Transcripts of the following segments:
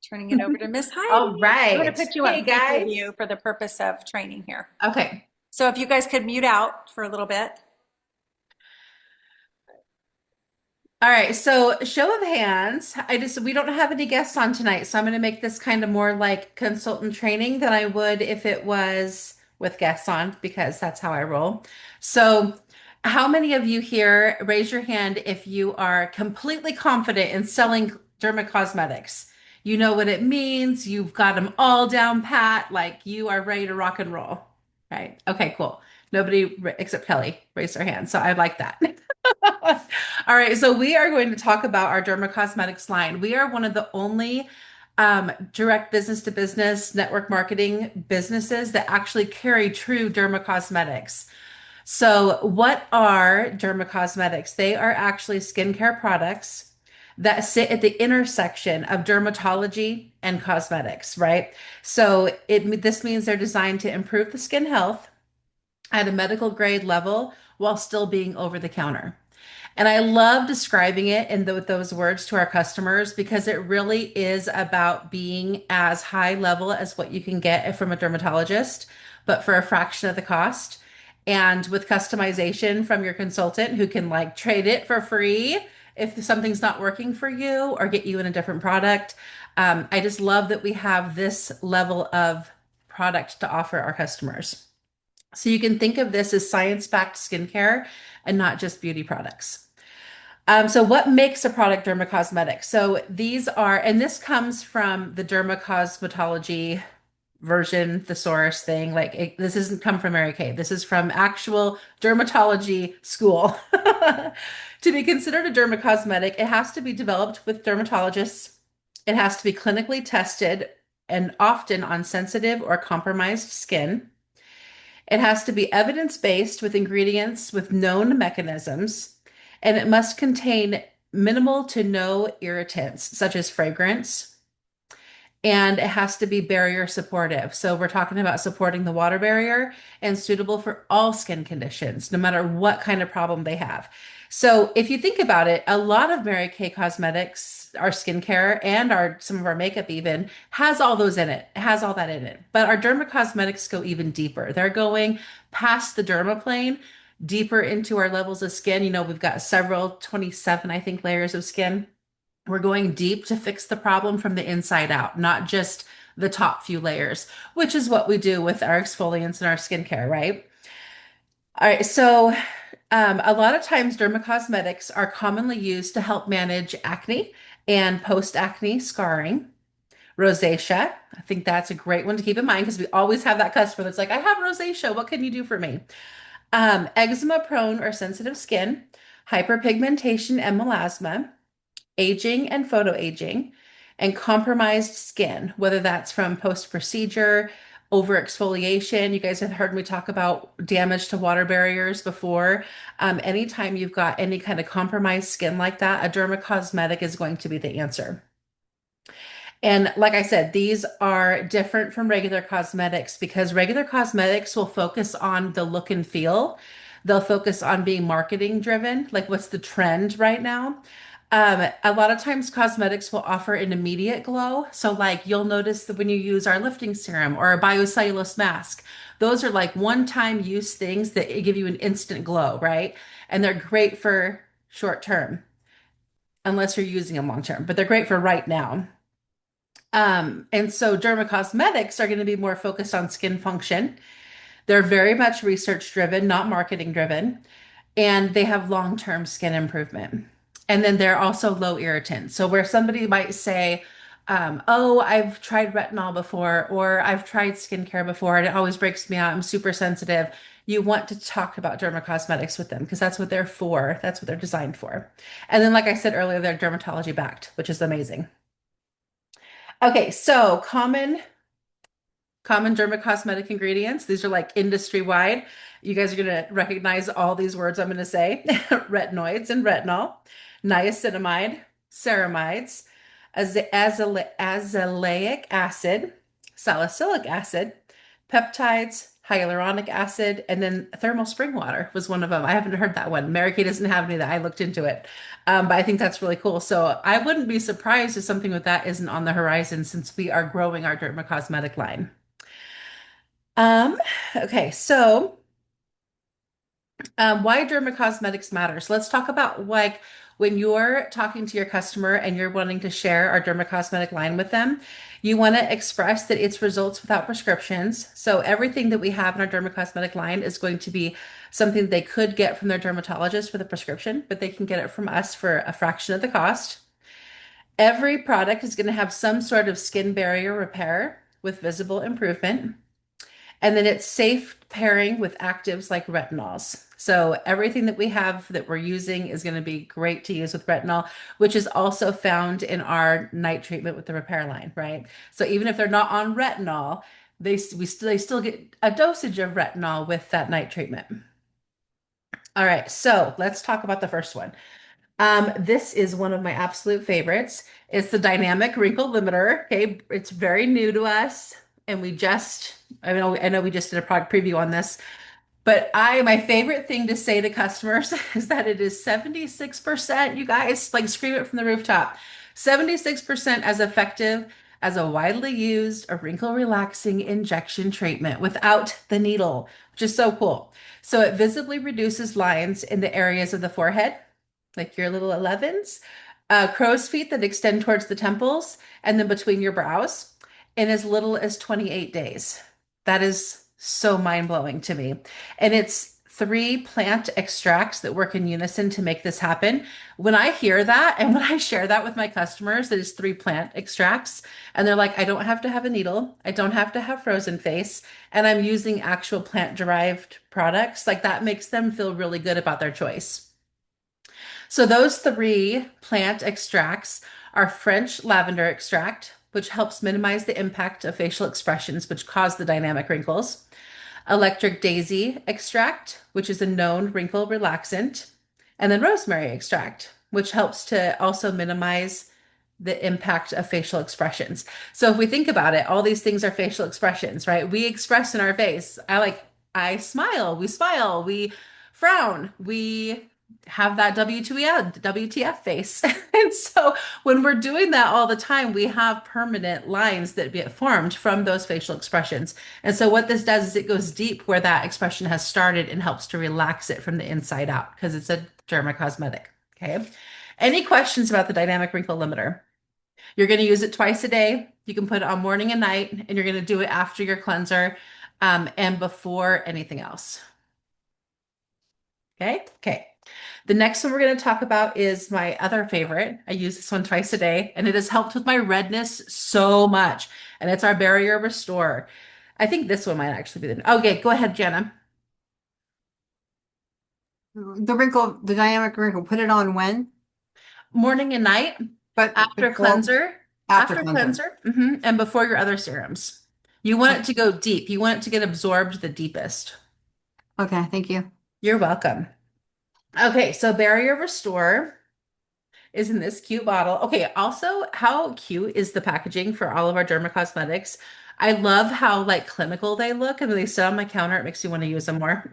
Turning it over to Miss All Heidi. I'm going to right. put you Hey, on both of guys. you for the purpose of training here. Okay. So if you guys could mute out for a little bit. All right. So, show of hands. We don't have any guests on tonight. So, I'm going to make this kind of more like consultant training than I would if it was with guests on, because that's how I roll. So, how many of you here raise your hand if you are completely confident in selling dermacosmetics? You know what it means. You've got them all down pat, like you are ready to rock and roll. Right. Okay, cool. Nobody except Kelly raised their hand. So, I like that. All right, so we are going to talk about our Dermacosmetics line. We are one of the only direct business to business network marketing businesses that actually carry true dermacosmetics. So, what are dermacosmetics? They are actually skincare products that sit at the intersection of dermatology and cosmetics, right? So, this means they're designed to improve the skin health at a medical grade level while still being over the counter. And I love describing it with those words to our customers because it really is about being as high level as what you can get from a dermatologist, but for a fraction of the cost. And with customization from your consultant who can like trade it for free if something's not working for you or get you in a different product. I just love that we have this level of product to offer our customers. So you can think of this as science-backed skincare and not just beauty products. So what makes a product dermacosmetic? So these are, and this comes from the dermacosmetology version, thesaurus thing. This doesn't come from Mary Kay. This is from actual dermatology school. To be considered a dermacosmetic, it has to be developed with dermatologists. It has to be clinically tested and often on sensitive or compromised skin. It has to be evidence-based with ingredients with known mechanisms, and it must contain minimal to no irritants, such as fragrance, and it has to be barrier supportive. So we're talking about supporting the water barrier and suitable for all skin conditions, no matter what kind of problem they have. So if you think about it, a lot of Mary Kay cosmetics, our skincare and our some of our makeup even has all those in it. It has all that in it. But our derma cosmetics go even deeper. They're going past the dermaplane, deeper into our levels of skin. You know, we've got several 27, I think, layers of skin. We're going deep to fix the problem from the inside out, not just the top few layers, which is what we do with our exfoliants and our skincare, right? All right, so a lot of times dermacosmetics are commonly used to help manage acne and post-acne scarring, rosacea. I think that's a great one to keep in mind because we always have that customer that's like, I have rosacea. What can you do for me? Eczema prone or sensitive skin, hyperpigmentation and melasma, aging and photoaging, and compromised skin, whether that's from post-procedure, overexfoliation. You guys have heard me talk about damage to water barriers before. Anytime you've got any kind of compromised skin like that, a dermacosmetic is going to be the answer. And like I said, these are different from regular cosmetics because regular cosmetics will focus on the look and feel. They'll focus on being marketing driven, like what's the trend right now. A lot of times cosmetics will offer an immediate glow. So like you'll notice that when you use our lifting serum or a biocellulose mask, those are like one-time use things that give you an instant glow, right? And they're great for short term, unless you're using them long term, but they're great for right now. And so dermacosmetics are going to be more focused on skin function. They're very much research driven, not marketing driven, and they have long-term skin improvement. And then they're also low irritant. So where somebody might say, oh, I've tried retinol before, or I've tried skincare before, and it always breaks me out. I'm super sensitive. You want to talk about dermacosmetics with them because that's what they're for. That's what they're designed for. And then, like I said earlier, they're dermatology backed, which is amazing. Okay, so common dermacosmetic ingredients. These are like industry wide. You guys are going to recognize all these words I'm going to say. Retinoids and retinol, niacinamide, ceramides, azelaic acid, salicylic acid, peptides, hyaluronic acid, and then thermal spring water was one of them. I haven't heard that one. Mary Kay doesn't have any of that. I looked into it. But I think that's really cool. So I wouldn't be surprised if something with that isn't on the horizon since we are growing our dermacosmetic line. Um, okay, so why dermacosmetics matters. Let's talk about like when you're talking to your customer and you're wanting to share our dermacosmetic line with them, you want to express that it's results without prescriptions. So everything that we have in our dermacosmetic line is going to be something they could get from their dermatologist with a prescription, but they can get it from us for a fraction of the cost. Every product is going to have some sort of skin barrier repair with visible improvement. And then it's safe pairing with actives like retinols. So everything that we have that we're using is going to be great to use with retinol, which is also found in our night treatment with the repair line, right? So even if they're not on retinol, they still get a dosage of retinol with that night treatment. All right, so let's talk about the first one. This is one of my absolute favorites. It's the dynamic wrinkle limiter. Okay, it's very new to us, and I know we just did a product preview on this, but my favorite thing to say to customers is that it is 76%, you guys, like scream it from the rooftop. 76% as effective as a widely used a wrinkle relaxing injection treatment without the needle, which is so cool. So it visibly reduces lines in the areas of the forehead, like your little 11s, crow's feet that extend towards the temples, and then between your brows in as little as 28 days. That is so mind-blowing to me. And it's three plant extracts that work in unison to make this happen. When I hear that and when I share that with my customers, that is three plant extracts, and they're like, I don't have to have a needle, I don't have to have frozen face, and I'm using actual plant-derived products, like that makes them feel really good about their choice. So those three plant extracts are French lavender extract, which helps minimize the impact of facial expressions which cause the dynamic wrinkles. Electric daisy extract, which is a known wrinkle relaxant. And then rosemary extract, which helps to also minimize the impact of facial expressions. So if we think about it, all these things are facial expressions, right? We express in our face. I smile, we frown, we have that WTF face. And so when we're doing that all the time, we have permanent lines that get formed from those facial expressions. And so what this does is it goes deep where that expression has started and helps to relax it from the inside out because it's a dermacosmetic. Okay. Any questions about the dynamic wrinkle limiter? You're going to use it twice a day. You can put it on morning and night, and you're going to do it after your cleanser, and before anything else. Okay. Okay. The next one we're going to talk about is my other favorite. I use this one twice a day, and it has helped with my redness so much. And it's our Barrier Restore. I think this one might actually be okay, go ahead, Jenna. The dynamic wrinkle, put it on when? Morning and night, But after before, cleanser, after after cleanser. cleanser, and before your other serums. You want it Okay, to go deep. You want it to get absorbed the deepest. okay, thank you. You're welcome. Okay, so Barrier Restore is in this cute bottle. Okay, also, how cute is the packaging for all of our dermacosmetics? I love how like clinical they look and they sit on my counter. It makes you want to use them more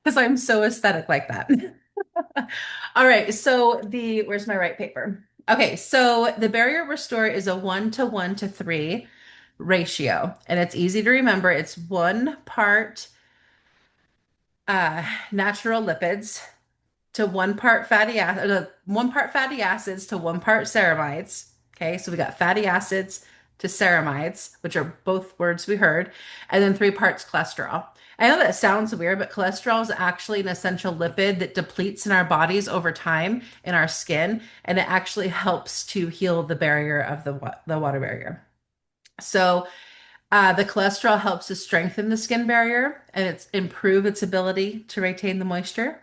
because I'm so aesthetic like that. All right, so where's my right paper? Okay, so the Barrier Restore is a 1 to 1 to 3 ratio, and it's easy to remember. It's 1 part natural lipids to 1 part fatty acids to 1 part ceramides. Okay, so we got fatty acids to ceramides, which are both words we heard, and then 3 parts cholesterol. I know that sounds weird, but cholesterol is actually an essential lipid that depletes in our bodies over time in our skin, and it actually helps to heal the barrier of the water barrier. So the cholesterol helps to strengthen the skin barrier and improve its ability to retain the moisture.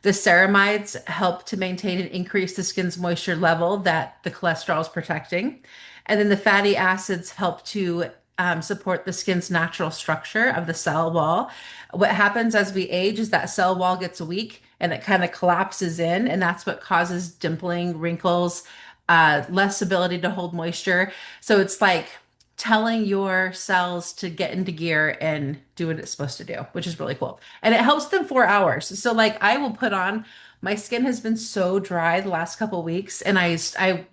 The ceramides help to maintain and increase the skin's moisture level that the cholesterol is protecting. And then the fatty acids help to support the skin's natural structure of the cell wall. What happens as we age is that cell wall gets weak and it kind of collapses in, and that's what causes dimpling, wrinkles, less ability to hold moisture. So it's like telling your cells to get into gear and do what it's supposed to do, which is really cool. And it helps them 4 hours. So like I will put on, my skin has been so dry the last couple of weeks, and I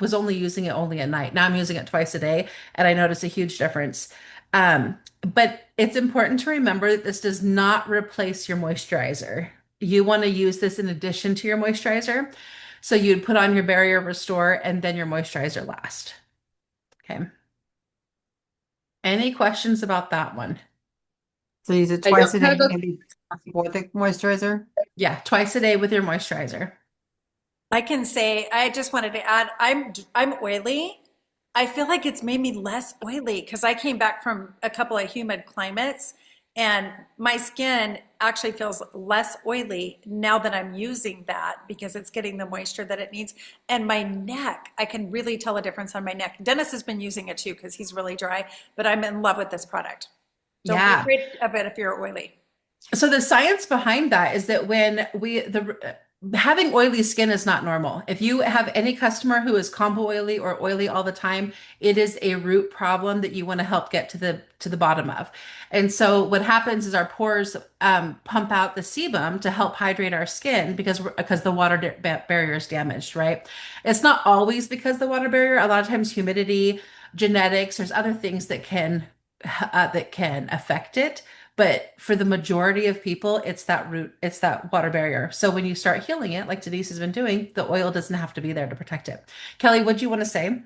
was only using it only at night. Now I'm using it twice a day, and I notice a huge difference. But it's important to remember that this does not replace your moisturizer. You want to use this in addition to your moisturizer. So you'd put on your barrier restore and then your moisturizer last. Okay. Any questions about that one? So use it I twice don't a have day, a maybe before the moisturizer. Yeah, twice a day with your moisturizer. I can say, I just wanted to add, I'm oily. I feel like it's made me less oily because I came back from a couple of humid climates and my skin actually feels less oily now that I'm using that because it's getting the moisture that it needs. And my neck, I can really tell a difference on my neck. Dennis has been using it too because he's really dry, but I'm in love with this product. Don't be Yeah. afraid of it if you're oily. So the science behind that is that when the having oily skin is not normal. If you have any customer who is combo oily or oily all the time, it is a root problem that you want to help get to the bottom of. And so what happens is our pores pump out the sebum to help hydrate our skin because the water barrier is damaged, right? It's not always because the water barrier. A lot of times humidity, genetics, there's other things that can affect it. But for the majority of people, it's that root, it's that water barrier. So when you start healing it, like Denise has been doing, the oil doesn't have to be there to protect it. Kelly, what do you want to say?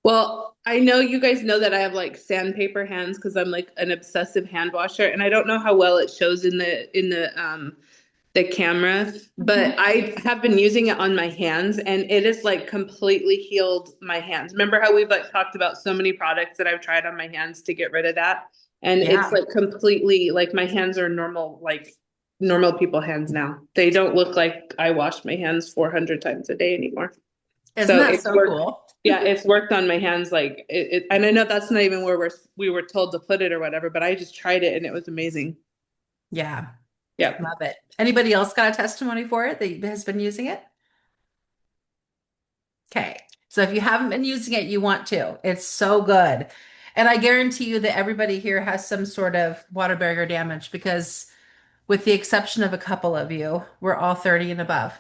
Well, I know you guys know that I have like sandpaper hands because I'm like an obsessive hand washer, and I don't know how well it shows in the camera, but I have been using it on my hands and it is like completely healed my hands. Remember how we've like talked about so many products that I've tried on my hands to get rid of that? And Yeah. it's like completely like my hands are normal, like normal people hands now. They don't look like I wash my hands 400 times a day anymore. Isn't So that it's so worked. cool? Yeah, it's worked on my hands like and I know that's not even where we were told to put it or whatever, but I just tried it and it was amazing. Yeah, Yeah. love it. Anybody else got a testimony for it that has been using it? Okay. So if you haven't been using it, you want to. It's so good. And I guarantee you that everybody here has some sort of water barrier damage because with the exception of a couple of you, we're all 30 and above.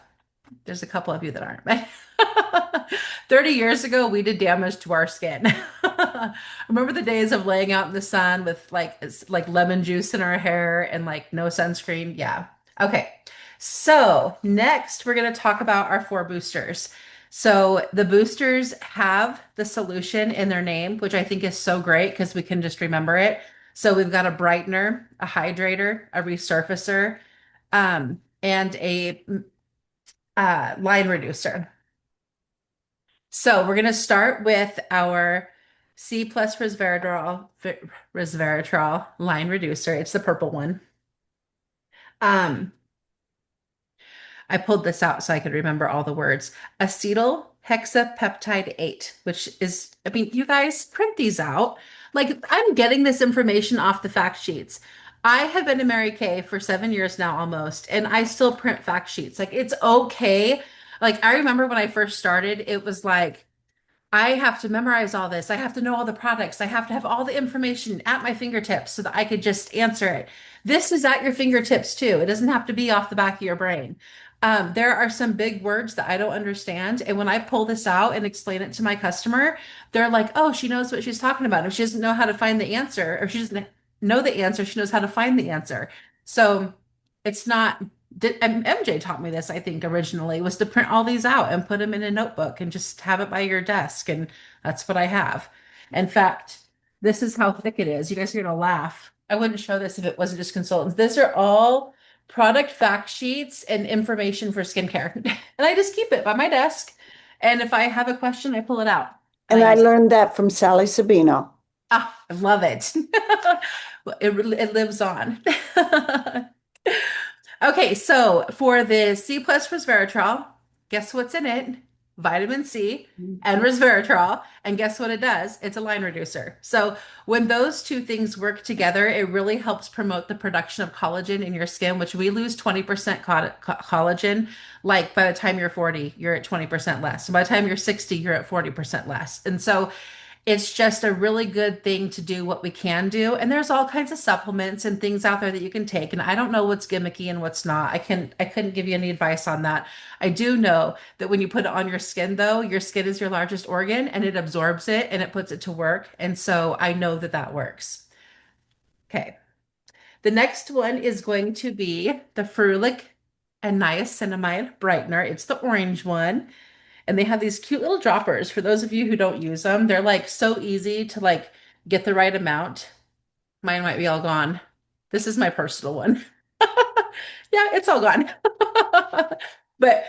There's a couple of you that aren't. 30 years ago, we did damage to our skin. Remember the days of laying out in the sun with like lemon juice in our hair and like no sunscreen? Yeah. Okay. So next, we're going to talk about our 4 boosters. So the boosters have the solution in their name, which I think is so great because we can just remember it. So we've got a brightener, a hydrator, a resurfacer, and a line reducer. So we're going to start with our C plus resveratrol line reducer. It's the purple one. Um, I pulled this out so I could remember all the words. Acetyl hexapeptide 8, which is, I mean, you guys print these out. Like I'm getting this information off the fact sheets. I have been in Mary Kay for 7 years now almost, and I still print fact sheets. Like it's okay. Like I remember when I first started, it was like, I have to memorize all this. I have to know all the products. I have to have all the information at my fingertips so that I could just answer it. This is at your fingertips too. It doesn't have to be off the back of your brain. There are some big words that I don't understand. And when I pull this out and explain it to my customer, they're like, oh, she knows what she's talking about. If she doesn't know how to find the answer, or if she doesn't know the answer, she knows how to find the answer. So it's not. MJ taught me this, I think, originally, was to print all these out and put them in a notebook and just have it by your desk. And that's what I have. In fact, this is how thick it is. You guys are going to laugh. I wouldn't show this if it wasn't just consultants. These are all product fact sheets and information for skincare. And I just keep it by my desk. And if I have a question, I pull it out. And I use it. learned that from Sally Sabino. Ah, I love it. It lives on. Okay, so for the C plus resveratrol, guess what's in it? Vitamin C and resveratrol. And guess what it does? It's a line reducer. So when those two things work together, it really helps promote the production of collagen in your skin, which we lose 20% collagen. Like by the time you're 40, you're at 20% less. So by the time you're 60, you're at 40% less. And so It's just a really good thing to do what we can do. And there's all kinds of supplements and things out there that you can take. And I don't know what's gimmicky and what's not. I couldn't give you any advice on that. I do know that when you put it on your skin though, your skin is your largest organ and it absorbs it and it puts it to work. And so I know that that works. Okay. The next one is going to be the Ferulic and Niacinamide Brightener. It's the orange one. And they have these cute little droppers. For those of you who don't use them, they're like so easy to like get the right amount. Mine might be all gone. This is my personal one. Yeah, it's all gone. But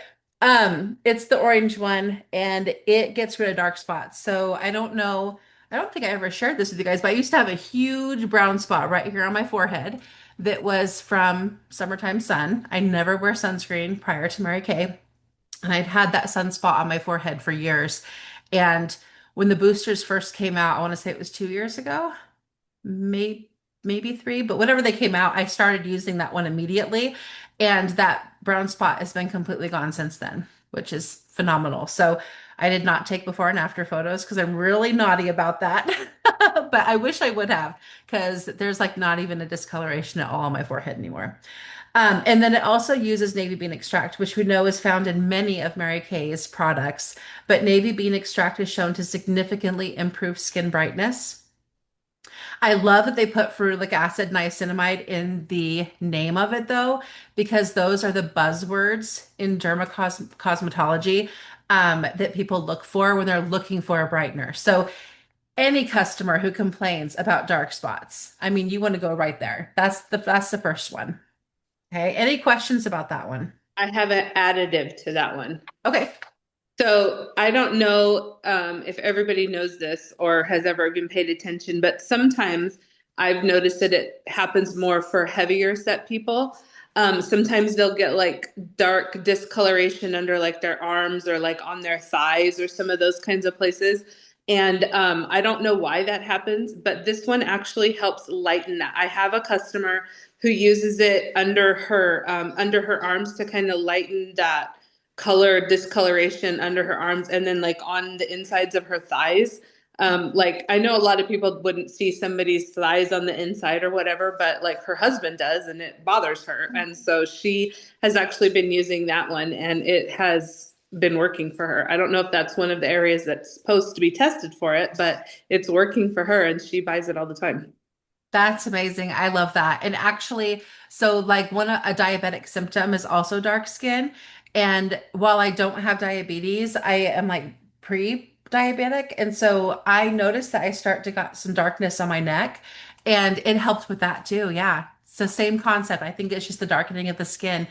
it's the orange one and it gets rid of dark spots. So I don't know, I don't think I ever shared this with you guys, but I used to have a huge brown spot right here on my forehead that was from summertime sun. I never wear sunscreen prior to Mary Kay. And I'd had that sunspot on my forehead for years. And when the boosters first came out, I want to say it was 2 years ago, maybe three, but whenever they came out, I started using that one immediately. And that brown spot has been completely gone since then, which is phenomenal. So I did not take before and after photos because I'm really naughty about that. But I wish I would have because there's like not even a discoloration at all on my forehead anymore. And then it also uses navy bean extract, which we know is found in many of Mary Kay's products. But navy bean extract is shown to significantly improve skin brightness. I love that they put ferulic acid niacinamide in the name of it, though, because those are the buzzwords in dermacosmetology that people look for when they're looking for a brightener. So any customer who complains about dark spots, I mean, you want to go right there. That's the first one. Okay. Any questions about that one? I have an additive to that one. Okay. So I don't know if everybody knows this or has ever even paid attention, but sometimes I've noticed that it happens more for heavier set people. Sometimes they'll get like dark discoloration under like their arms or like on their thighs or some of those kinds of places. And I don't know why that happens, but this one actually helps lighten that. I have a customer who uses it under her arms to kind of lighten that color discoloration under her arms and then like on the insides of her thighs. Like I know a lot of people wouldn't see somebody's thighs on the inside or whatever, but like her husband does and it bothers her. And so she has actually been using that one and it has been working for her. I don't know if that's one of the areas that's supposed to be tested for it, but it's working for her and she buys it all the time. That's amazing. I love that. And actually, so like a diabetic symptom is also dark skin. And while I don't have diabetes, I am like pre-diabetic. And so I noticed that I start to got some darkness on my neck and it helped with that too. Yeah. It's the same concept. I think it's just the darkening of the skin.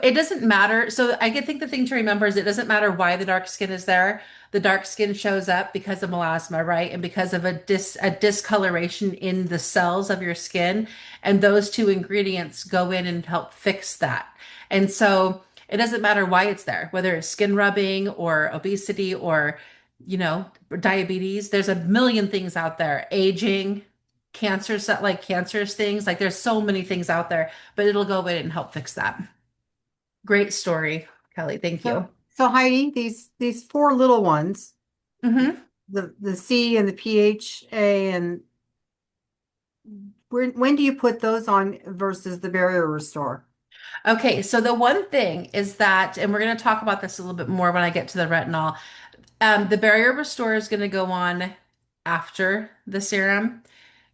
It doesn't matter. So I think the thing to remember is it doesn't matter why the dark skin is there. The dark skin shows up because of melasma, right? And because of a discoloration in the cells of your skin. And those two ingredients go in and help fix that. And so it doesn't matter why it's there, whether it's skin rubbing or obesity or, diabetes. There's a million things out there, aging, cancers, like cancerous things. Like there's so many things out there, but it'll go in and help fix that. Great story, Kelly. Thank you. So Heidi, these four little ones, Mm-hmm. the C and the PHA, and when do you put those on versus the barrier restore? Okay, so the one thing is that, and we're going to talk about this a little bit more when I get to the retinol. The barrier restore is going to go on after the serum.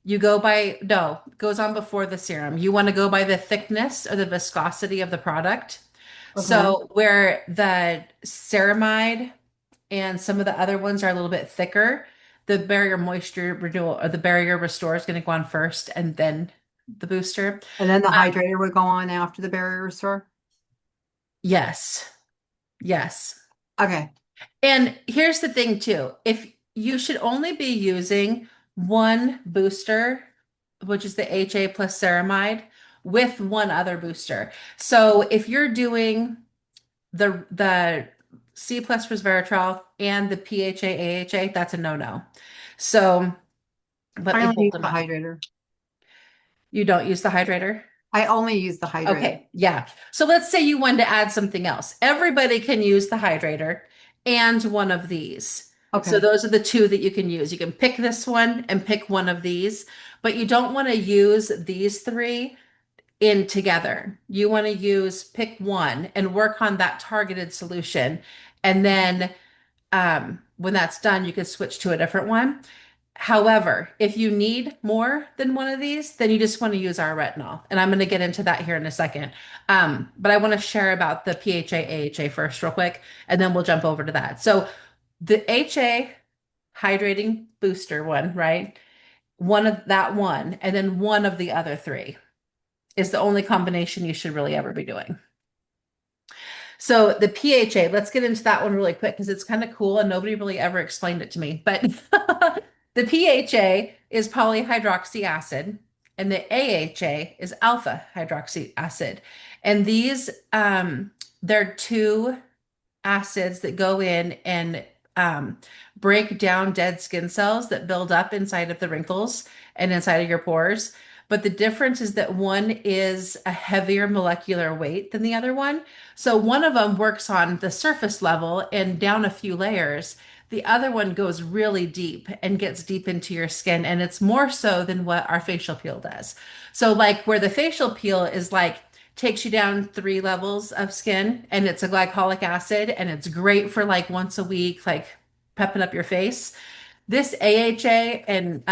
No, it goes on before the serum. You want to go by the thickness or the viscosity of the product. Okay. So where the ceramide and some of the other ones are a little bit thicker, the barrier moisture renewal or the barrier restore is going to go on first and then the booster. And then the hydrator would go on after the barrier restore? Yes. Yes. Okay. And here's the thing too. If you should only be using one booster, which is the HA plus ceramide, with one other booster. So if you're doing the C plus resveratrol and the PHA AHA, that's a no-no. So let I me only hold use them the up. hydrator. You don't use the hydrator? I only use the hydrator. Okay, yeah. So let's say you wanted to add something else. Everybody can use the hydrator and one of these. So Okay. those are the two that you can use. You can pick this one and pick one of these, but you don't want to use these three in together. You want to pick one and work on that targeted solution. And then when that's done, you can switch to a different one. However, if you need more than one of these, then you just want to use our retinol. And I'm going to get into that here in a second. But I want to share about the PHA AHA first, real quick, and then we'll jump over to that. So the HA hydrating booster one, right? One of that one, and then one of the other three is the only combination you should really ever be doing. So the PHA, let's get into that one really quick because it's kind of cool and nobody really ever explained it to me. But the PHA is polyhydroxy acid and the AHA is alpha hydroxy acid. And these, they're two acids that go in and break down dead skin cells that build up inside of the wrinkles and inside of your pores. But the difference is that one is a heavier molecular weight than the other one. So one of them works on the surface level and down a few layers. The other one goes really deep and gets deep into your skin. And it's more so than what our facial peel does. So, like, where the facial peel is like, takes you down 3 levels of skin and it's a glycolic acid and it's great for like once a week, like pepping up your face. This AHA and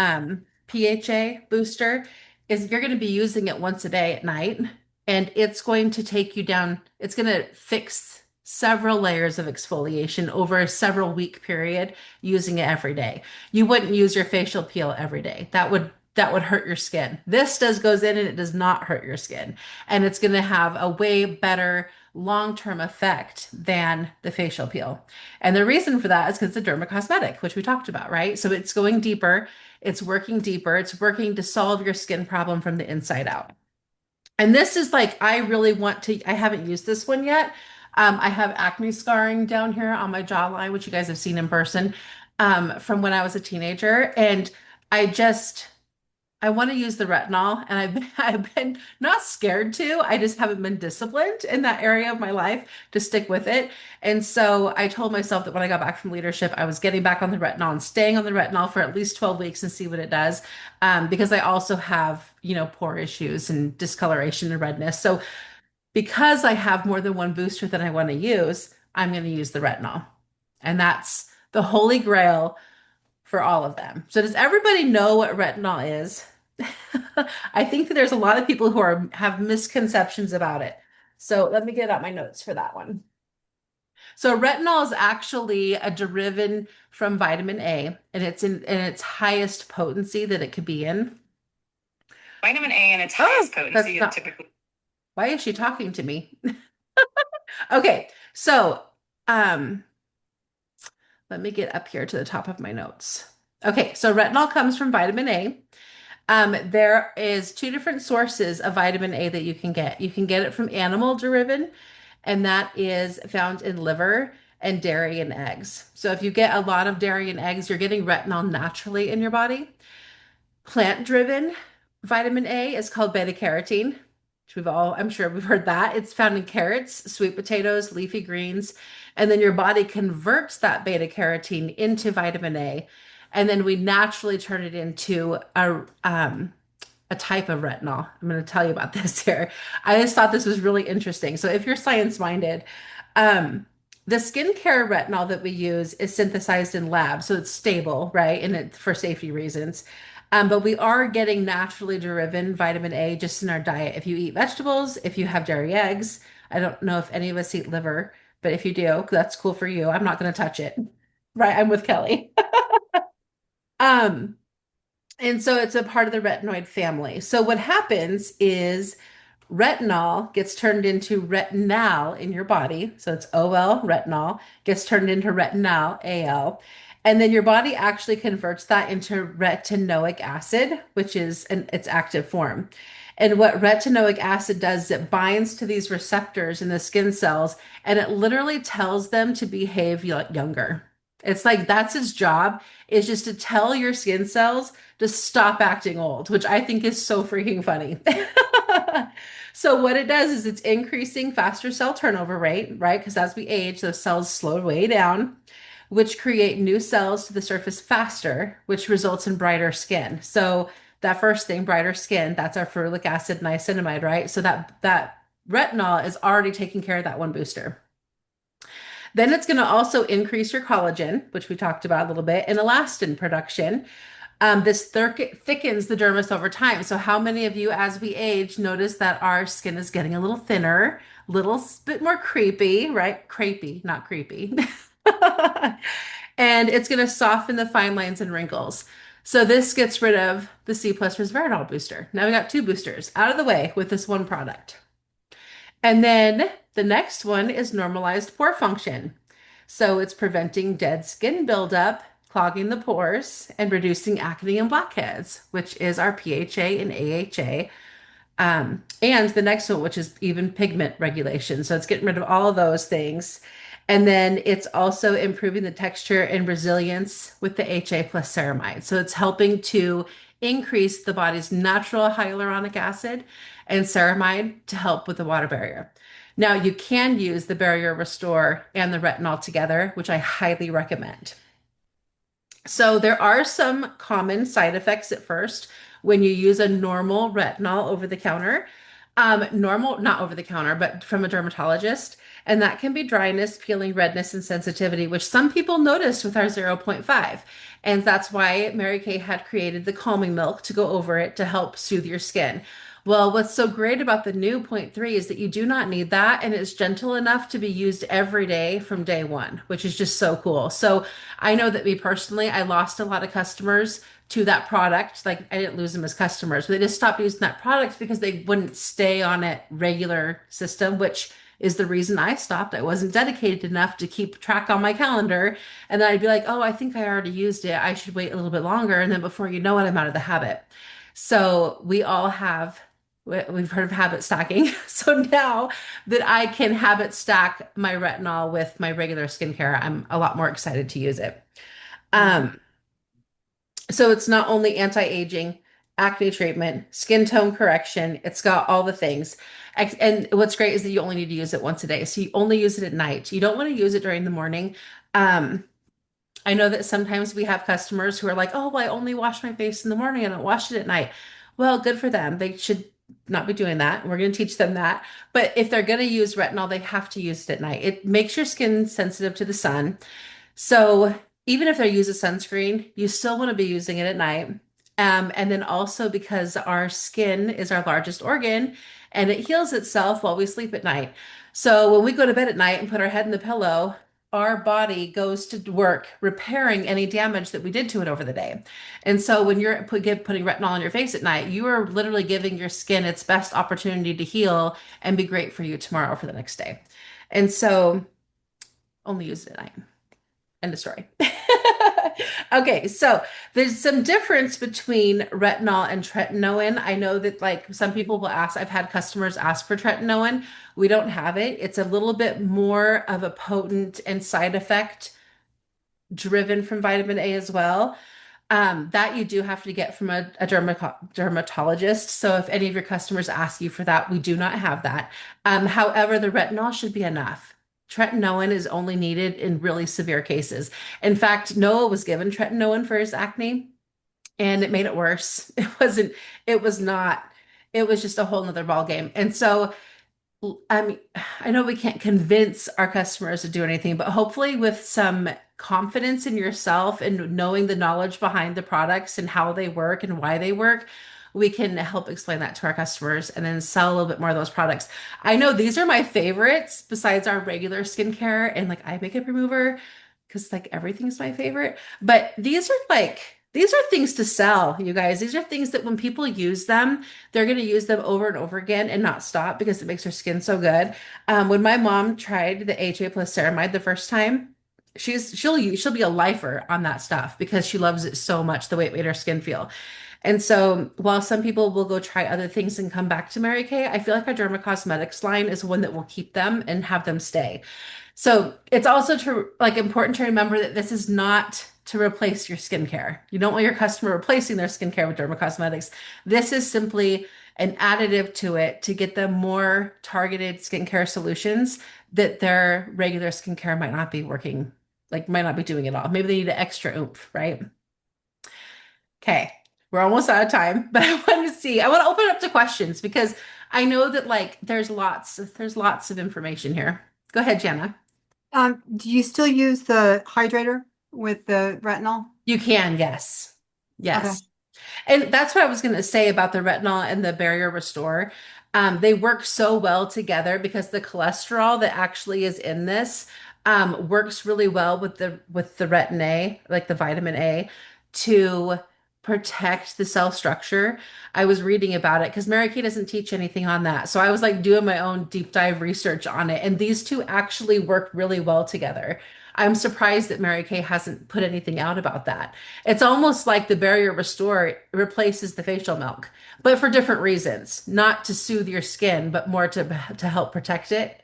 PHA booster is you're going to be using it once a day at night and it's going to take you down, it's going to fix several layers of exfoliation over a several week period using it every day. You wouldn't use your facial peel every day. That would hurt your skin. This goes in and it does not hurt your skin. And it's going to have a way better long-term effect than the facial peel. And the reason for that is because it's a dermacosmetic, which we talked about, right? So it's going deeper, it's working deeper, it's working to solve your skin problem from the inside out. And this is like, I really want to, I haven't used this one yet. I have acne scarring down here on my jawline, which you guys have seen in person, from when I was a teenager. And I just, I want to use the retinol and I've been not scared to. I just haven't been disciplined in that area of my life to stick with it. And so I told myself that when I got back from leadership, I was getting back on the retinol and staying on the retinol for at least 12 weeks and see what it does. Because I also have, pore issues and discoloration and redness. So because I have more than one booster that I want to use, I'm going to use the retinol. And that's the holy grail for all of them. So does everybody know what retinol is? I think that there's a lot of people who have misconceptions about it. So let me get out my notes for that one. So retinol is actually a derivative from vitamin A, and it's in its highest potency that it could be in. Vitamin A in its highest potency is typically. Why is she talking to me? Okay, so let me get up here to the top of my notes. Okay, so retinol comes from vitamin A. There is 2 different sources of vitamin A that you can get. You can get it from animal derivative, and that is found in liver and dairy and eggs. So if you get a lot of dairy and eggs, you're getting retinol naturally in your body. Plant-driven vitamin A is called beta carotene, which I'm sure we've heard that. It's found in carrots, sweet potatoes, leafy greens, and then your body converts that beta carotene into vitamin A. And then we naturally turn it into a type of retinol. I'm going to tell you about this here. I just thought this was really interesting. So if you're science-minded, the skincare retinol that we use is synthesized in labs, so it's stable, right? And it's for safety reasons. But we are getting naturally derived vitamin A just in our diet. If you eat vegetables, if you have dairy eggs, I don't know if any of us eat liver, but if you do, that's cool for you. I'm not going to touch it. Right? I'm with Kelly. And so it's a part of the retinoid family. So what happens is retinol gets turned into retinal in your body. So it's OL, retinol, gets turned into retinal, AL. And then your body actually converts that into retinoic acid, which is its active form. And what retinoic acid does is it binds to these receptors in the skin cells and it literally tells them to behave younger. It's like that's its job, is just to tell your skin cells to stop acting old, which I think is so freaking funny. So what it does is it's increasing faster cell turnover rate, right? Because as we age, those cells slow way down. which create new cells to the surface faster, which results in brighter skin. So that first thing, brighter skin, that's our ferulic acid niacinamide, right? So that retinol is already taking care of that one booster. Then it's going to also increase your collagen, which we talked about a little bit, and elastin production. This thickens the dermis over time. So how many of you, as we age, notice that our skin is getting a little thinner, a little bit more creepy, right? Crepey, not creepy. And it's going to soften the fine lines and wrinkles. So this gets rid of the C plus resveratrol booster. Now we got 2 boosters out of the way with this one product. And then the next one is normalized pore function. So it's preventing dead skin buildup, clogging the pores, and reducing acne and blackheads, which is our PHA and AHA. And the next one, which is even pigment regulation. So it's getting rid of all of those things. And then it's also improving the texture and resilience with the HA plus ceramide. So it's helping to increase the body's natural hyaluronic acid and ceramide to help with the water barrier. Now, you can use the Barrier Restore and the retinol together, which I highly recommend. So there are some common side effects at first when you use a normal retinol over the counter. Normal, not over the counter, but from a dermatologist. And that can be dryness, peeling, redness, and sensitivity, which some people noticed with our 0.5. And that's why Mary Kay had created the calming milk to go over it to help soothe your skin. Well, what's so great about the new 0.3 is that you do not need that, and it's gentle enough to be used every day from day one, which is just so cool. So I know that me personally, I lost a lot of customers to that product. Like I didn't lose them as customers, but they just stopped using that product because they wouldn't stay on it regular system, which is the reason I stopped. I wasn't dedicated enough to keep track on my calendar. And then I'd be like, oh, I think I already used it. I should wait a little bit longer. And then before you know it, I'm out of the habit. So we've heard of habit stacking. So now that I can habit stack my retinol with my regular skincare, I'm a lot more excited to use it. So it's not only anti-aging, acne treatment, skin tone correction, it's got all the things. And what's great is that you only need to use it once a day. So you only use it at night. You don't want to use it during the morning. I know that sometimes we have customers who are like, oh, well, I only wash my face in the morning. I don't wash it at night. Well, good for them. They should not be doing that. We're going to teach them that. But if they're going to use retinol, they have to use it at night. It makes your skin sensitive to the sun. So even if they use a sunscreen, you still want to be using it at night. And then also because our skin is our largest organ and it heals itself while we sleep at night. So when we go to bed at night and put our head in the pillow, our body goes to work repairing any damage that we did to it over the day. And so when you're putting retinol on your face at night, you are literally giving your skin its best opportunity to heal and be great for you tomorrow for the next day. And so only use it at night. End of story. Okay, so there's some difference between retinol and tretinoin. I know that like some people will ask, I've had customers ask for tretinoin. We don't have it. It's a little bit more of a potent and side effect driven from vitamin A as well. That you do have to get from a dermatologist. So if any of your customers ask you for that, we do not have that. However, the retinol should be enough. Tretinoin is only needed in really severe cases. In fact, Noah was given tretinoin for his acne and it made it worse. It was just a whole nother ball game. And so I mean, I know we can't convince our customers to do anything, but hopefully with some confidence in yourself and knowing the knowledge behind the products and how they work and why they work, we can help explain that to our customers and then sell a little bit more of those products. I know these are my favorites besides our regular skincare and like eye makeup remover, because like everything's my favorite. But these are things to sell, you guys. These are things that when people use them, they're going to use them over and over again and not stop because it makes their skin so good. When my mom tried the HA plus ceramide the first time, she'll be a lifer on that stuff because she loves it so much, the way it made her skin feel. And so while some people will go try other things and come back to Mary Kay, I feel like our Dermacosmetics line is one that will keep them and have them stay. So it's also important to remember that this is not to replace your skincare. You don't want your customer replacing their skincare with Dermacosmetics. This is simply an additive to it to get them more targeted skincare solutions that their regular skincare might not be working like might not be doing it all. Maybe they need an extra oomph, right? Okay, we're almost out of time, but I want to open it up to questions because I know that like there's lots of information here. Go ahead, Jana. Do you still use the hydrator with the retinol? You can, yes. Okay. Yes. And that's what I was going to say about the retinol and the barrier restore. They work so well together because the cholesterol that actually is in this works really well with the retin A, like the vitamin A, to protect the cell structure. I was reading about it because Mary Kay doesn't teach anything on that. So I was like doing my own deep dive research on it, and these two actually work really well together. I'm surprised that Mary Kay hasn't put anything out about that. It's almost like the barrier restore replaces the facial milk, but for different reasons, not to soothe your skin, but more to help protect it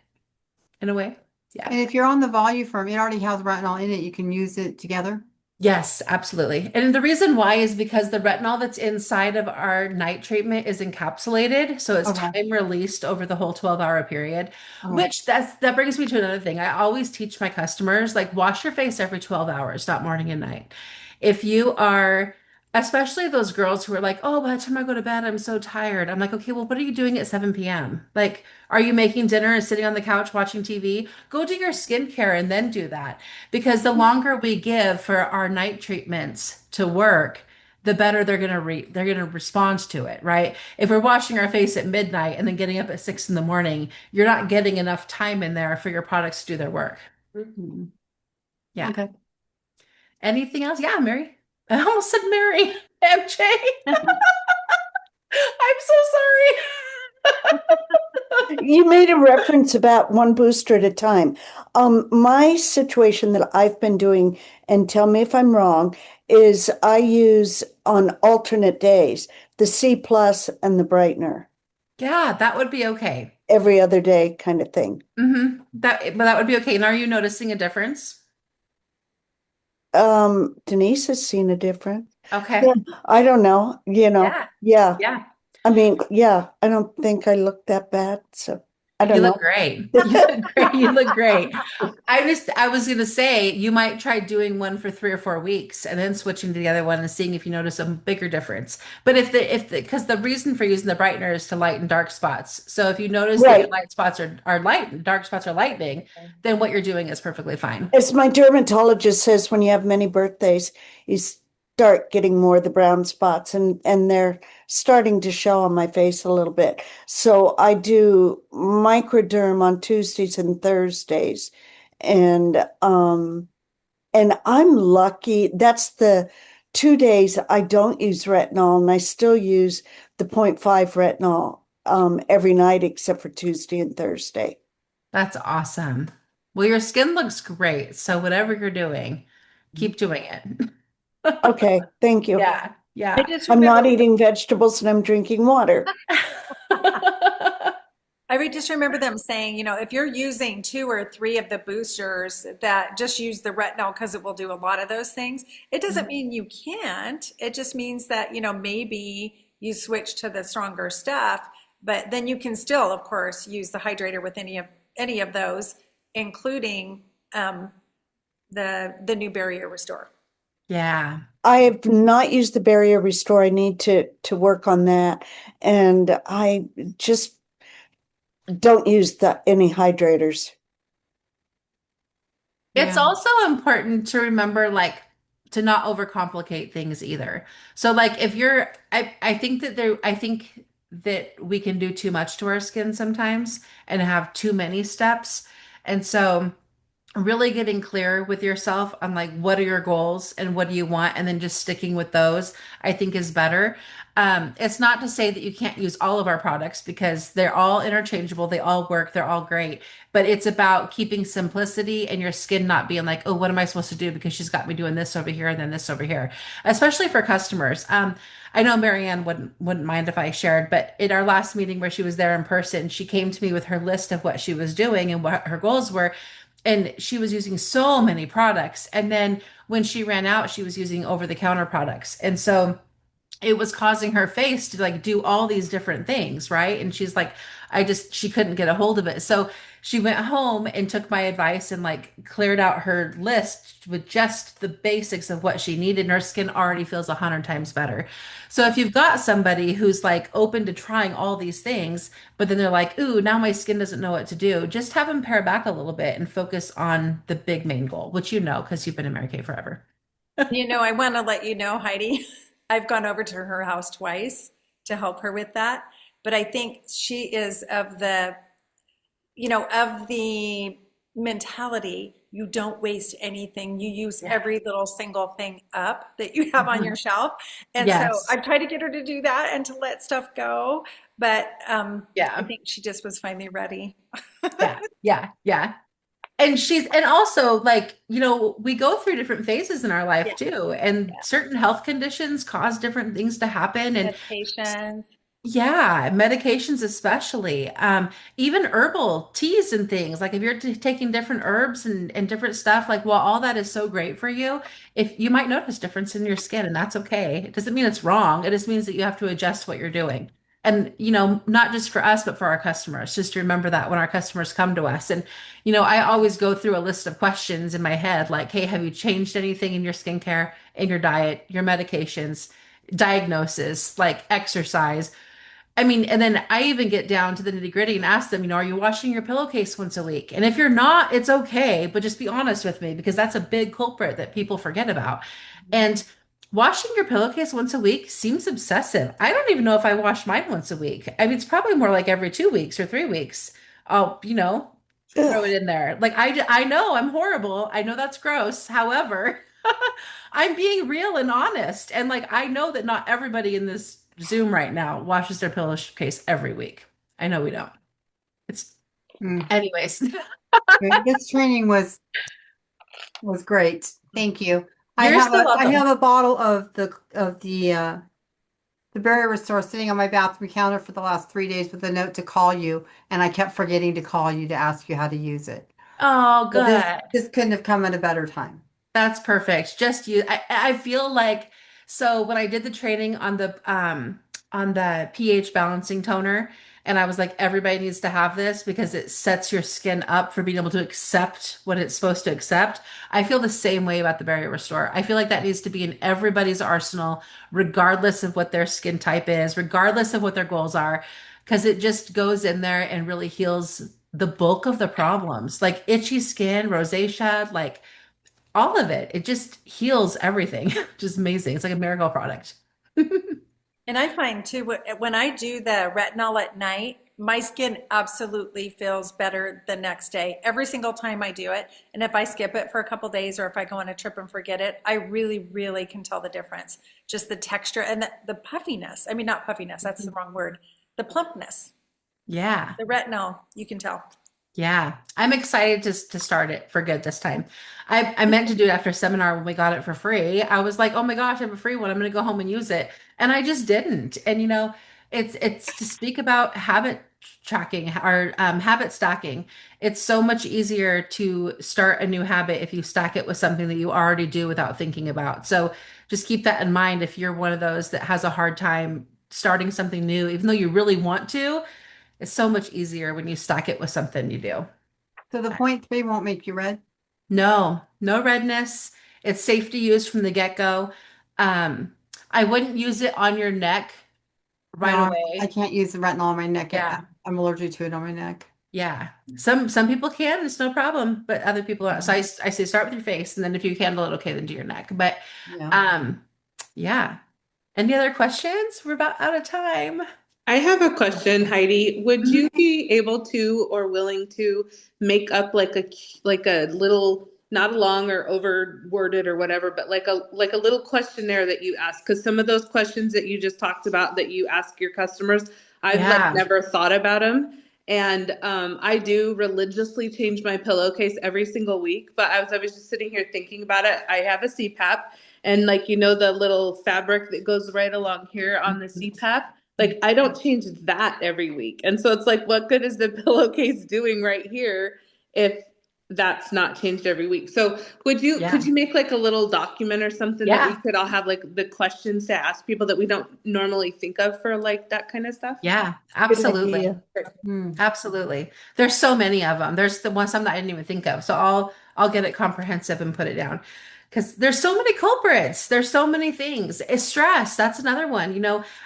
in a way. Yeah. And if you're on the Voluform, it already has retinol in it. You can use it together. Yes, absolutely. And the reason why is because the retinol that's inside of our night treatment is encapsulated, so it's Okay. time released over the whole 12-hour period, Okay. which that brings me to another thing. I always teach my customers like wash your face every 12 hours, not morning and night. If you are Especially those girls who are like, oh, by the time I go to bed, I'm so tired. I'm like, okay, well, what are you doing at 7 p.m.? Like, are you making dinner and sitting on the couch watching TV? Go do your skincare and then do that. Because the longer we give for our night treatments to work, the better they're gonna respond to it, right? If we're washing our face at midnight and then getting up at 6 in the morning, you're not getting enough time in there for your products to do their work. Mhm. Yeah. Okay. Anything else? Yeah, Mary. I almost said Mary. MJ. I'm so sorry. You made a reference about one booster at a time. My situation that I've been doing, and tell me if I'm wrong, is I use on alternate days the C plus and the brightener Yeah, that would be okay. every other day kind of thing. But that would be okay. And are you noticing a difference? Denise has seen a difference. Okay. Yeah, I don't know, Yeah. yeah. Yeah. I mean, yeah, I don't think I look that bad, so I You don't look know. great. You look great. You look great. I was gonna say you might try doing one for 3 or 4 weeks and then switching to the other one and seeing if you notice a bigger difference. But because the reason for using the brightener is to lighten dark spots. So if you notice that your Right. light spots are light, dark spots are lightening, then what you're doing is perfectly fine. As my dermatologist says, when you have many birthdays, you start getting more of the brown spots, and they're starting to show on my face a little bit. So I do microderm on Tuesdays and Thursdays. And I'm lucky. That's the 2 days I don't use retinol, and I still use the point 0.5 retinol every night except for Tuesday and Thursday. That's awesome. Well, your skin looks great. So whatever you're doing, keep doing it. Okay, thank you. Yeah. I Yeah. just I'm remember not eating vegetables and I'm drinking water. I just remember them saying, if you're using 2 or 3 of the boosters that just use the retinol because it will do a lot of those things, it doesn't mean you can't. It just means that, maybe you switch to the stronger stuff, but then you can still, of course, use the hydrator with any of those, including the new barrier restore. Yeah. I have not used the barrier restore. I need to work on that. And I just don't use any hydrators. It's Yeah. also important to remember, like, to not overcomplicate things either. So, like, if you're, I think that we can do too much to our skin sometimes and have too many steps. And so, really getting clear with yourself on like what are your goals and what do you want, and then just sticking with those, I think is better. It's not to say that you can't use all of our products because they're all interchangeable, they all work, they're all great, but it's about keeping simplicity and your skin not being like, oh, what am I supposed to do because she's got me doing this over here and then this over here, especially for customers. I know Marianne wouldn't mind if I shared, but in our last meeting where she was there in person, she came to me with her list of what she was doing and what her goals were, and she was using so many products. And then when she ran out, she was using over the counter products. And so it was causing her face to like do all these different things, right? And she's like, she couldn't get a hold of it. So she went home and took my advice and like cleared out her list with just the basics of what she needed. And her skin already feels 100 times better. So if you've got somebody who's like open to trying all these things, but then they're like, ooh, now my skin doesn't know what to do, just have them pare back a little bit and focus on the big main goal, which you know, because you've been in Mary Kay forever. I want to let you know, Heidi, I've gone over to her house twice to help her with that. But I think she is of the mentality, you don't waste anything. You use Yeah. every little single thing up that you have on Mhm. your shelf. And so Yes. I've tried to get her to do that and to let stuff go. But I Yeah. think she just was finally ready. Yeah. Yeah. Yeah. And also like, we go through different phases in our life Yeah, too, and yeah. certain health conditions cause different things to happen. And Medications. yeah, medications especially. Even herbal teas and things. Like if you're taking different herbs and different stuff, like while all that is so great for you, if you might notice difference in your skin, and that's okay. It doesn't mean it's wrong. It just means that you have to adjust what you're doing. And, not just for us, but for our customers. Just remember that when our customers come to us. And, I always go through a list of questions in my head, like, hey, have you changed anything in your skincare, in your diet, your medications, diagnosis, like exercise? I mean, and then I even get down to the nitty gritty and ask them, are you washing your pillowcase once a week? And if you're not, it's okay, but just be honest with me because that's a big culprit that people forget about. And washing your pillowcase once a week seems obsessive. I don't even know if I wash mine once a week. I mean, it's probably more like every 2 weeks or 3 weeks. I'll, throw it Ugh. in there. Like I know I'm horrible. I know that's gross. However, I'm being real and honest. And like, I know that not everybody in this Zoom right now washes their pillowcase every week. I know we don't. It's, Mm. anyways, This training was great. Thank you. you're so I welcome. have a bottle of the Barrier Restore sitting on my bathroom counter for the last 3 days with a note to call you, and I kept forgetting to call you to ask you how to use it. Oh, So good. this couldn't have come at a better time. That's perfect. Just you. I feel like so when I did the training on the pH balancing toner, and I was like, everybody needs to have this because it sets your skin up for being able to accept what it's supposed to accept. I feel the same way about the Barrier Restore. I feel like that needs to be in everybody's arsenal, regardless of what their skin type is, regardless of what their goals are, because it just goes in there and really heals the bulk of the problems, like itchy skin, rosacea, like all of it. It just heals everything. Just amazing. It's like a miracle product. And I find too, when I do the retinol at night, my skin absolutely feels better the next day, every single time I do it. And if I skip it for a couple days or if I go on a trip and forget it, I really, really can tell the difference. Just the texture and the puffiness. I mean, not puffiness, that's the wrong word. The plumpness, Yeah. the retinol, you can tell. Yeah. I'm excited to start it for good this time. I meant to do it after seminar when we got it for free. I was like, oh my gosh, I have a free one. I'm gonna go home and use it. And I just didn't. And it's to speak about habit tracking or habit stacking. It's so much easier to start a new habit if you stack it with something that you already do without thinking about. So just keep that in mind if you're one of those that has a hard time starting something new, even though you really want to. It's so much easier when you stack it with something you do. So the point three won't make you red. No, no redness. It's safe to use from the get-go. Um, I wouldn't use it on your neck No, right I away. can't use the retinol on my neck. Yeah. I'm allergic to it on my neck. Yeah. Some people can, it's no problem, but other people aren't. So I say start with your face, and then if you handle it okay, then do your neck. But Yeah. yeah. Any other questions? We're about out of time. I have a question, Heidi. Would Mhm. you be able to or willing to make up like a little, not long or over worded or whatever, but like a little questionnaire that you ask? Because some of those questions that you just talked about that you ask your customers, I've like Yeah. never thought about them. And I do religiously change my pillowcase every single week. But I was just sitting here thinking about it. I have a CPAP, and like the little fabric that goes right along here on the CPAP. Like I don't change that every week. And so it's like, what good is the pillowcase doing right here if that's not changed every week. So could you make like a little document or something that we could all have like the questions to ask people that we don't normally think of for like that kind of stuff? Yeah, Good absolutely. idea. Absolutely. There's so many of them. There's the ones some that I didn't even think of. So I'll get it comprehensive and put it down. Because there's so many culprits. There's so many things. It's stress. That's another one.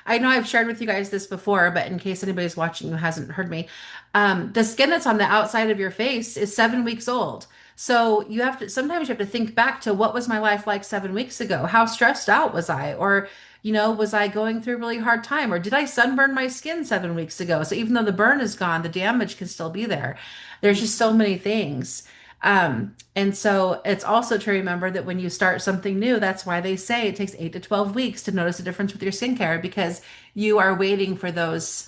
I know I've shared with you guys this before, but in case anybody's watching who hasn't heard me, the skin that's on the outside of your face is 7 weeks old. So sometimes you have to think back to what was my life like 7 weeks ago? How stressed out was I? Or was I going through a really hard time? Or did I sunburn my skin 7 weeks ago? So even though the burn is gone, the damage can still be there. There's just so many things. And so it's also to remember that when you start something new, that's why they say it takes 8 to 12 weeks to notice a difference with your skincare, because you are waiting for those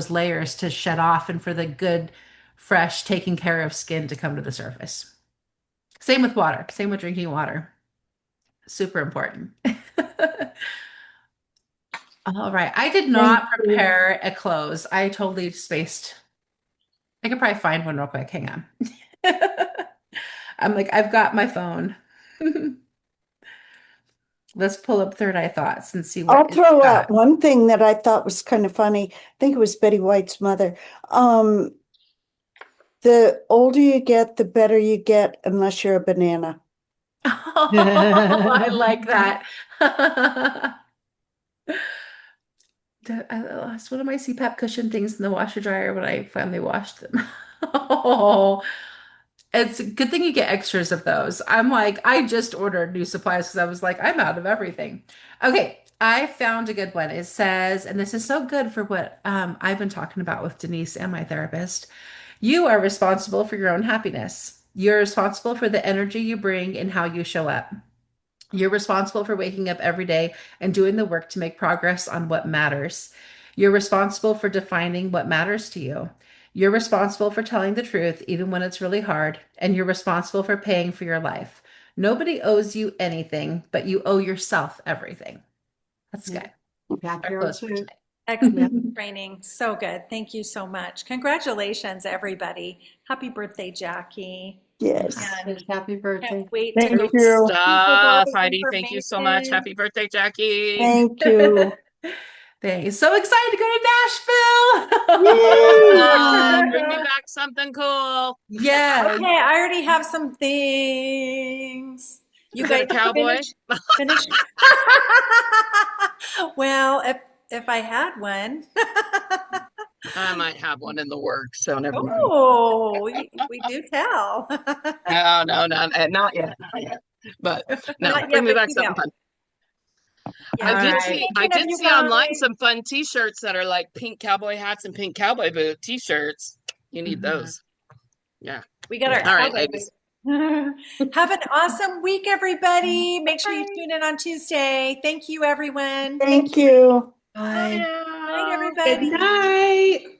layers to shed off and for the good, fresh, taken care of skin to come to the surface. Same with water, same with drinking water. Super important. All right. I did not prepare a close. I totally spaced. I could probably find one real quick. Hang on. I'm like, I've got my phone. Let's pull up Third Eye Thoughts and see what I'll it's throw got. out one thing that I thought was kind of funny. I think it was Betty White's mother. The older you get, the better you get, unless you're a banana. Oh, I like that. I lost one of my CPAP cushion things in the washer dryer when I finally washed them. Oh, it's a good thing you get extras of those. I'm like, I just ordered new supplies because I was like, I'm out of everything. Okay, I found a good one. It says, and this is so good for what I've been talking about with Denise and my therapist. You are responsible for your own happiness. You're responsible for the energy you bring and how you show up. You're responsible for waking up every day and doing the work to make progress on what matters. You're responsible for defining what matters to you. You're responsible for telling the truth, even when it's really hard, and you're responsible for paying for your life. Nobody owes you anything, but you owe yourself everything. That's good. Back Our your close own for food. tonight. Excellent training. So good. Thank you so much. Congratulations, everybody. Happy birthday, Jackie. Yes. And Happy birthday. can't wait to Thank go you. with all Stuff, the Heidi. Thank you so much. information. Happy birthday, Jackie. Thank you. Thanks. So excited to go to Nashville. Yay! Bring me back something cool. Yes. Okay, I already have some things. You Is it guys a cowboy? finish. Well, if I had one. I might have one in the works, so never mind. Oh, we do tell. No, no, not yet. Not yet. But no, Not yet, bring me but back you something know. fun. Yeah, All right. I thinking of did you see online guys. some fun t-shirts that are like pink cowboy hats and pink cowboy boot t-shirts. You need those. Yeah. We got our All right, cowboy ladies. boots. Have an awesome week, everybody. Make sure you tune in on Tuesday. Thank you, everyone. Thank you. Bye. Night, Good everybody. night.